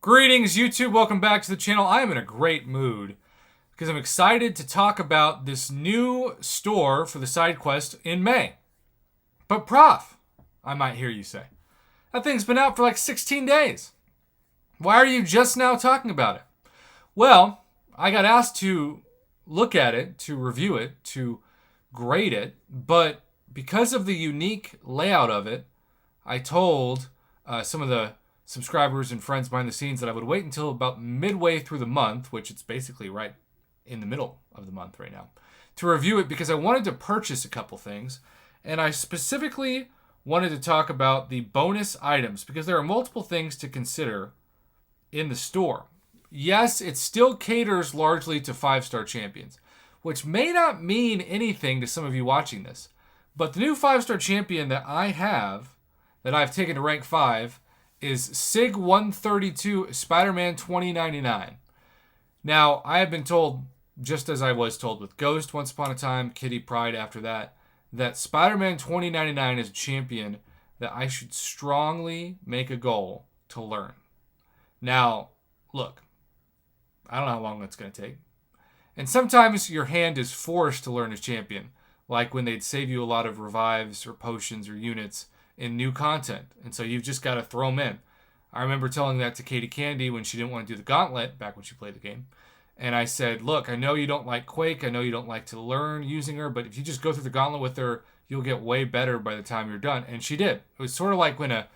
Greetings, YouTube. Welcome back to the channel. I am in a great mood because I'm excited to talk about this new store for the side quest in May. But Prof, I might hear you say, that thing's been out for like 16 days. Why are you just now talking about it? Well, I got asked to look at it, to review it, to grade it, but because of the unique layout of it, I told some of the subscribers and friends behind the scenes that I would wait until about midway through the month, which it's basically right in the middle of the month right now, to review it because I wanted to purchase a couple things. And I specifically wanted to talk about the bonus items because there are multiple things to consider in the store. Yes, it still caters largely to 5-star champions, which may not mean anything to some of you watching this. But the new 5-star champion that I have, that I've taken to rank 5, is SIG 132 Spider-Man 2099. Now, I have been told, just as I was told with Ghost once upon a time, Kitty Pryde after that Spider-Man 2099 is a champion that I should strongly make a goal to learn. Now, look, I don't know how long that's going to take. And sometimes your hand is forced to learn as champion, like when they'd save you a lot of revives or potions or units in new content. And so you've just got to throw them in. I remember telling that to Katie Candy when she didn't want to do the gauntlet back when she played the game. And I said, look, I know you don't like Quake. I know you don't like to learn using her. But if you just go through the gauntlet with her, you'll get way better by the time you're done. And she did. It was sort of like when a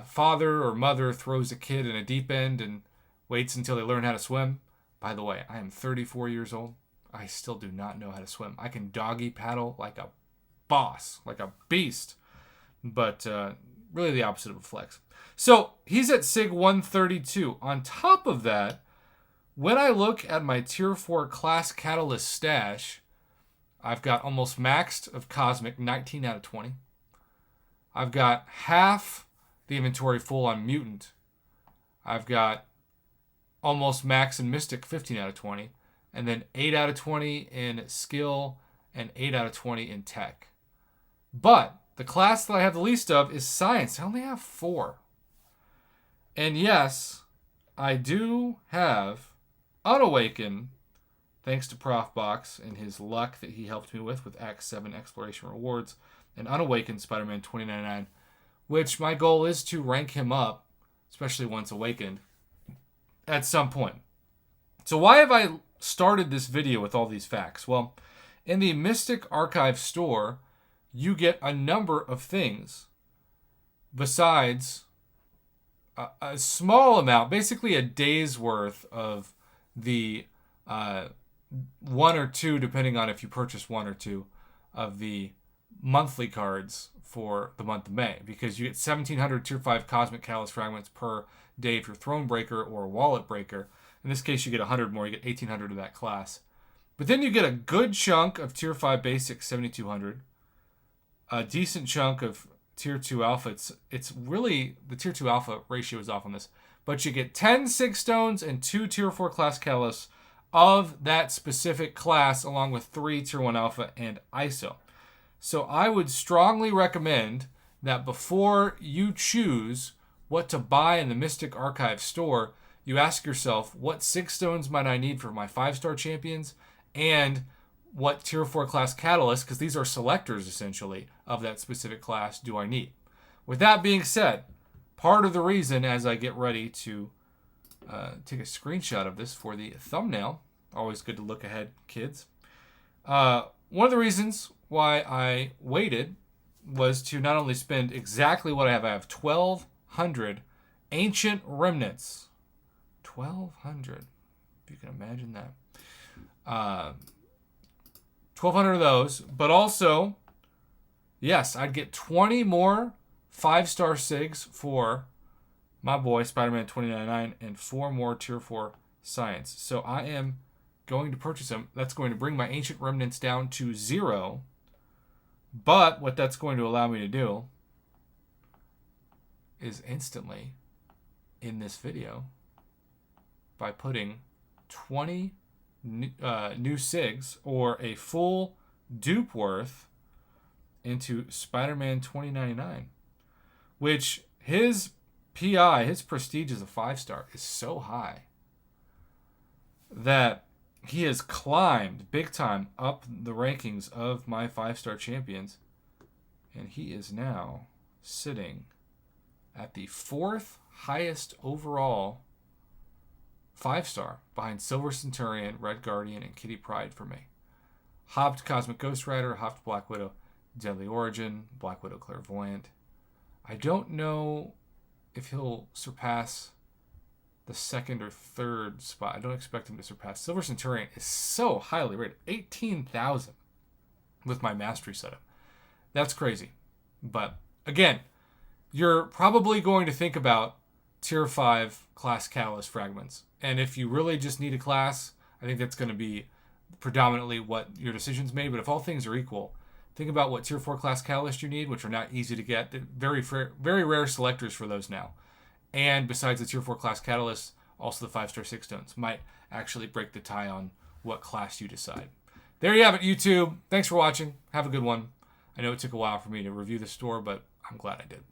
father or mother throws a kid in a deep end and waits until they learn how to swim. By the way, I am 34 years old. I still do not know how to swim. I can doggy paddle like a boss, like a beast. But really the opposite of a flex. So he's at SIG 132. On top of that, when I look at my Tier 4 Class Catalyst stash, I've got almost maxed of Cosmic, 19 out of 20. I've got half the inventory full on Mutant. I've got almost max in Mystic, 15 out of 20. And then 8 out of 20 in Skill and 8 out of 20 in Tech. But the class that I have the least of is Science. I only have 4. And yes, I do have Unawaken, thanks to Prof Box and his luck that he helped me with Act 7 Exploration Rewards, and Unawakened Spider-Man 2099, which my goal is to rank him up, especially once awakened, at some point. So why have I started this video with all these facts? Well, in the Mystic Archive store, you get a number of things besides a small amount, basically a day's worth of the 1 or 2, depending on if you purchase 1 or 2, of the monthly cards for the month of May. Because you get 1,700 Tier 5 Cosmic Catalyst Fragments per day if you're Throne Breaker or Wallet Breaker. In this case, you get 100 more. You get 1,800 of that class. But then you get a good chunk of Tier 5 Basic, 7,200. A decent chunk of Tier 2 Alpha. It's really, the Tier 2 Alpha ratio is off on this. But you get 10 Sig Stones and 2 Tier 4 Class Catalysts of that specific class, along with 3 Tier 1 Alpha and ISO. So I would strongly recommend that before you choose what to buy in the Mystic Archive store, you ask yourself, what Sig Stones might I need for my 5-star champions? And what Tier 4 Class Catalyst, because these are selectors essentially of that specific class, do I need? With that being said, part of the reason as I get ready to take a screenshot of this for the thumbnail, always good to look ahead, kids. One of the reasons why I waited was to not only spend exactly what I have 1,200 Ancient Remnants. 1,200, if you can imagine that. 1,200 of those, but also, yes, I'd get 20 more 5-star SIGs for my boy Spider-Man 2099 and 4 more Tier 4 Science. So I am going to purchase them. That's going to bring my Ancient Remnants down to 0. But what that's going to allow me to do is instantly, in this video, by putting 20 new SIGs or a full dupe worth into Spider-Man 2099, which his PI, his prestige as a 5-star is so high that he has climbed big time up the rankings of my 5-star champions. And he is now sitting at the 4th highest overall 5-star behind Silver Centurion, Red Guardian, and Kitty Pryde for me. Hopped Cosmic Ghost Rider, hopped Black Widow, Deadly Origin, Black Widow Clairvoyant. I don't know if he'll surpass the 2nd or 3rd spot. I don't expect him to surpass. Silver Centurion is so highly rated. 18,000 with my mastery setup. That's crazy. But again, you're probably going to think about tier 5 class catalyst fragments. And if you really just need a class, I think that's going to be predominantly what your decision's made. But if all things are equal, think about what tier 4 class catalyst you need, which are not easy to get. Very rare selectors for those now. And besides the tier 4 class catalysts, also the 5-star 6 stones might actually break the tie on what class you decide. There you have it, YouTube. Thanks for watching. Have a good one. I know it took a while for me to review the store, but I'm glad I did.